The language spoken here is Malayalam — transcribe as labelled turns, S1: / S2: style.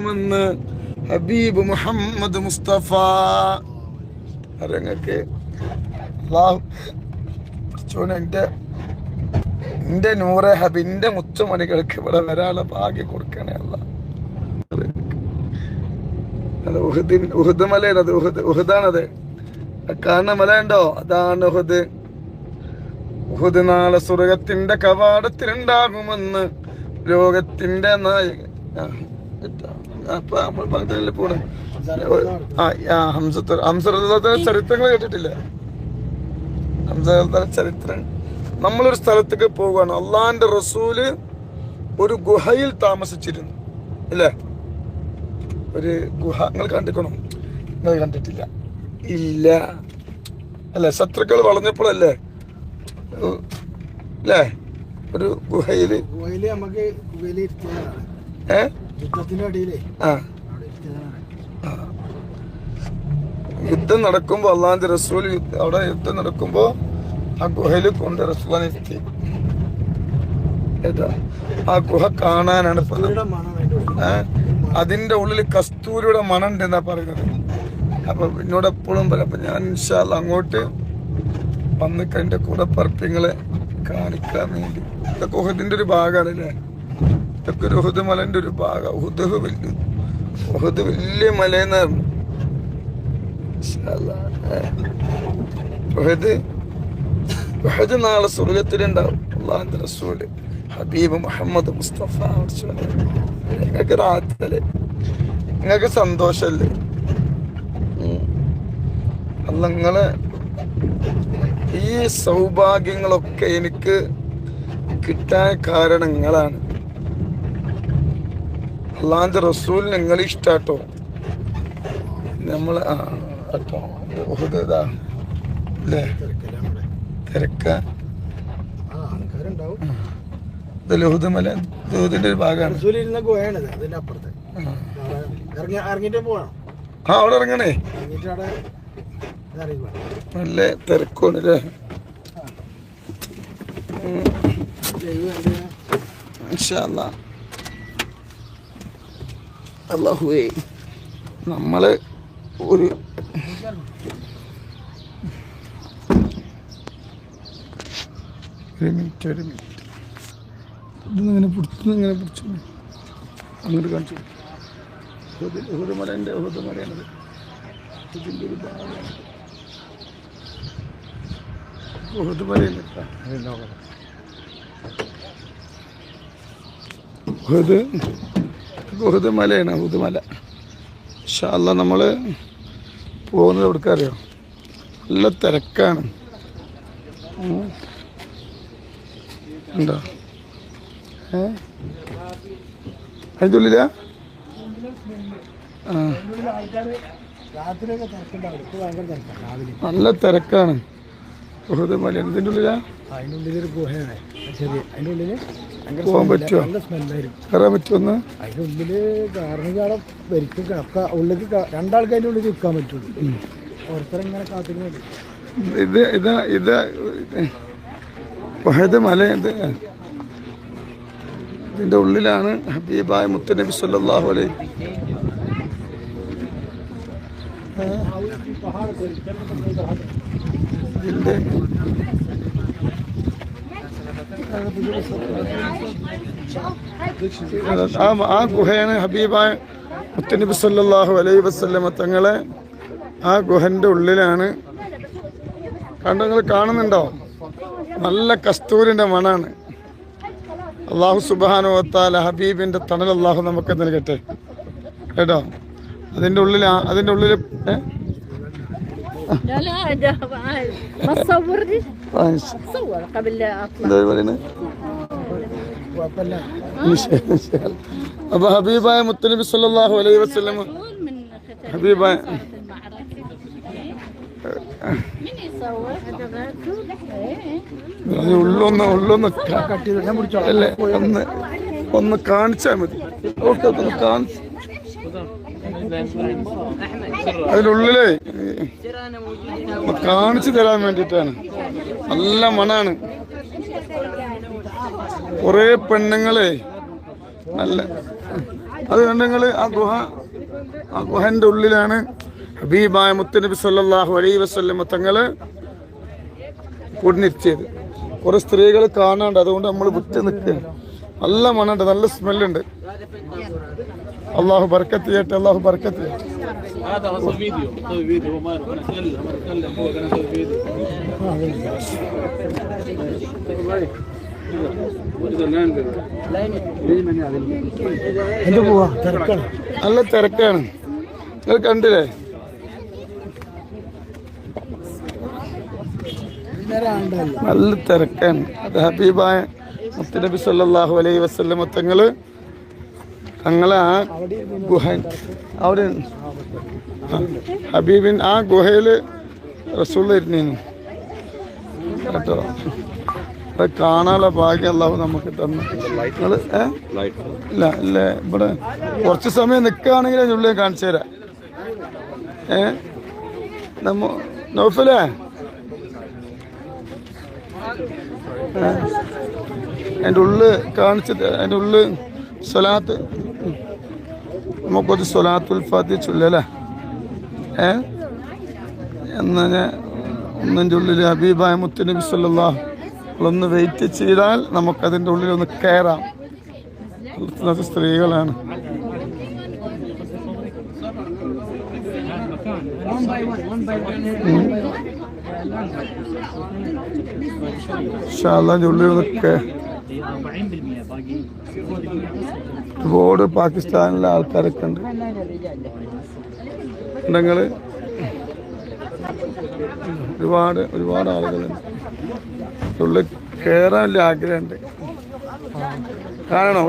S1: ഉണ്ടാകുമെന്ന് ഹബീബ് മുഹമ്മദ് മുസ്തഫ. നിങ്ങൾക്ക് എന്റെ നൂറെ ഹബീന്റെ മുത്തുമണികൾക്ക് ഇവിടെ വരാനുള്ള ഭാഗ്യം കൊടുക്കണേ അല്ല. ഉഹുദ് മലയാണത്, ഉഹുദാണത്. കാണുന്ന മല ഉണ്ടോ? അതാണ് ഉഹുദ്. ഉഹുദ് നാളെ സ്വർഗത്തിന്റെ കവാടത്തിലുണ്ടാകുമെന്ന് ലോകത്തിന്റെ നായകൻ. അപ്പൊ നമ്മൾ പറഞ്ഞല്ലേ പോണേ. ഹംസ ചരിത്രങ്ങൾ കേട്ടിട്ടില്ല? ഹംസ ചരിത്രം. നമ്മളൊരു സ്ഥലത്തേക്ക് പോവുകയാണ്. അള്ളാന്റെ റസൂല് ഒരു ഗുഹയിൽ താമസിച്ചിരുന്നു അല്ലേ? ഒരു ഗുഹ നിങ്ങൾ കണ്ടിക്കണോ? നിങ്ങൾ കണ്ടിട്ടില്ല? ഇല്ല അല്ലെ? ശത്രുക്കൾ വളഞ്ഞപ്പോഴല്ലേ അല്ലേ? ഒരു ഗുഹയില് യുദ്ധം നടക്കുമ്പോ അള്ളാന്റെ റസൂൽ അവിടെ യുദ്ധം നടക്കുമ്പോ ആ ഗുഹയിൽ കൊണ്ട് റസൂലിനെ എത്തി. ഏതാ ആ ഗുഹ കാണാനാണ്. അതിന്റെ ഉള്ളിൽ കസ്തൂരിയുടെ മണം ഉണ്ട് എന്നാ പറയുന്നത്. അപ്പൊ എന്നോട് എപ്പോഴും പറയാം. അപ്പൊ ഞാൻ ഇൻഷാ അല്ലാഹ് അങ്ങോട്ട് വന്നിട്ട് എന്റെ കൂടെ പറപ്പിങ്ങളെ കാണിക്കാൻ വേണ്ടി. ഇതൊക്കെ ഉഹദിന്റെ ഒരു ഭാഗമാണ് അല്ലേ? ഇതൊക്കെ ഒരു ഉഹദ് മലന്റെ ഒരു ഭാഗം. ഉഹദ് വലിയ മലയെന്ന് പറഞ്ഞു. ഉഹദ് നാളെ സ്വർഗത്തിലുണ്ടാവും. അള്ളാഹുവിന്റെ റസൂല് ഹബീബ് മുഹമ്മദ് മുസ്തഫ. നിങ്ങൾക്ക് റാഹത്തല്ലേ? നിങ്ങൾക്ക് സന്തോഷല്ലേ? അല്ല, നിങ്ങളെ ഈ സൗഭാഗ്യങ്ങളൊക്കെ എനിക്ക് കിട്ടാൻ കാരണം നിങ്ങളാണ്. അള്ളാന്റെ റസൂൽ നിങ്ങൾ ഇഷ്ടാട്ടോ. നമ്മള് അല്ലേ തിരക്ക ലഹുദ് മല ലഹുദിന്റെ ഒരു ഭാഗമാണ്. അവിടെ ഇറങ്ങണേ. നല്ല തിരക്കാണ് അല്ലേ? ഇൻഷാ അല്ലാഹ്. അല്ലാഹുവേ, നമ്മള് ഒരു മിനിറ്റ് ഇങ്ങനെ പിടിച്ചു അങ്ങോട്ട് കാണിച്ചു. ഉഹുദ് മലയാണത്. ഇതിൻ്റെ ഒരു ഭാഗമാണ് ഉഹുദ് മലയാണ്. ഉഹുദ് മലയാണ്. ഉഹുദ് മല. ഇൻഷാ അല്ലാഹ് നമ്മള് പോകുന്നത് എവിടേക്കറിയോ? നല്ല തിരക്കാണ്. ഉണ്ടോ? അതിൻ്റെ ഉള്ളിലാ? നല്ല തിരക്കാണ്. ഉഹുദ് മല ഇതിൻ്റെ ഉള്ളിലാ? പോകാൻ പറ്റുമോ? കയറാൻ പറ്റുമോ?
S2: അതിൻ്റെ ഉള്ളില് കാരണക്കാളം വരിക്കും. ഉള്ളിൽ രണ്ടാൾക്ക് അതിൻ്റെ ഉള്ളിൽ നിൽക്കാൻ പറ്റുള്ളൂ. ഓരോരുത്തരെങ്ങനെ കാത്തിരുന്നത്.
S1: ഇത് ഉഹുദ് മല. ഇതിന്റെ ഉള്ളിലാണ് ഹബീബായ മുത്തുനബി സല്ലല്ലാഹു അലൈഹി ആ ഗുഹയാണ് ഹബീബായ മുത്തുനബി സല്ലല്ലാഹു അലൈഹി വസല്ലമ തങ്ങളെ ആ ഗുഹന്റെ ഉള്ളിലാണ്. നിങ്ങൾ കാണുന്നുണ്ടോ? നല്ല കസ്തൂരിന്റെ മണാണ്. അള്ളാഹു സുബ്ഹാനഹു വ തആല ഹബീബിന്റെ തണൽ അള്ളാഹു നമുക്ക് നൽകട്ടെ കേട്ടോ. അതിന്റെ ഉള്ളിൽ അപ്പൊ ഹബീബായ മുത്തുനബി സല്ലല്ലാഹു അലൈഹി വസല്ലം ഹബീബായ അല്ലേ ഒന്ന് കാണിച്ചാൽ മതി. അതിനുള്ളിലേ കാണിച്ചു തരാൻ വേണ്ടിയിട്ടാണ്. നല്ല മണാണ്. കുറെ പെണ്ണുങ്ങളെ നല്ല അത് കണ്ടങ്ങൾ ആ ഗുഹന്റെ ഉള്ളിലാണ് ഹബീബായ മുത്തുനബി സല്ലല്ലാഹു അലൈഹി വസല്ലം തങ്ങള് കൂടിനിരുത്തിയത്. കുറെ സ്ത്രീകൾ കാണാണ്ട്, അതുകൊണ്ട് നമ്മൾ വിട്ട് നിൽക്കുക. നല്ല മണമുണ്ട്, നല്ല സ്മെല്ലുണ്ട്. അള്ളാഹു ബർക്കത്ത് ചെയ്യട്ടെ, അള്ളാഹു ബർക്കത്ത് ചെയ്യട്ടെ.
S2: എന്ത് പോവാ തിരക്കാണ്,
S1: നല്ല തിരക്കാണ്. നിങ്ങൾ കണ്ടില്ലേ? നല്ല തിരക്കാണ്. അത് ഹബീബായ മുത്തുനബി സല്ലല്ലാഹു അലൈഹി വസല്ലം തങ്ങളെ ആ ഗുഹ അവിടെ ഹബീബിൻ ആ ഗുഹയിൽ റസൂൽ ഇരുന്നു കേട്ടോ. അത് കാണാനുള്ള ഭാഗ്യം അല്ലാഹു നമുക്ക് തന്നു. നിങ്ങൾ ഇല്ല ഇല്ല, ഇവിടെ കുറച്ച് സമയം നിൽക്കുകയാണെങ്കിൽ അതിനുള്ളിൽ കാണിച്ചു തരാം. നൗഫലേ, അതിൻ്റെ ഉള്ളിൽ കാണിച്ചിട്ട് അതിൻ്റെ ഉള്ളിൽ സ്വലാത്ത് നമുക്കൊരു സ്വലാത്തുൽ ഫാത്തിഹ ചൊല്ലല്ലേ? എന്നാ ഞാൻ ഒന്നിൻ്റെ ഉള്ളിൽ ഹബീബായ മുത്തുനബി സല്ലല്ലാഹു ഒന്ന് വെയിറ്റ് ചെയ്താൽ നമുക്കതിൻ്റെ ഉള്ളിൽ ഒന്ന് കയറാം. സ്ത്രീകളാണ്. അതിൻ്റെ ഉള്ളിൽ ഒന്ന് ഒരുപാട് പാകിസ്ഥാനിലെ ആൾക്കാരൊക്കെ ഉണ്ട്. നിങ്ങൾ ഒരുപാട് ആളുകളുണ്ട്. ഉള്ളിൽ കയറാൻ വലിയ ആഗ്രഹമുണ്ട്. കാണണോ?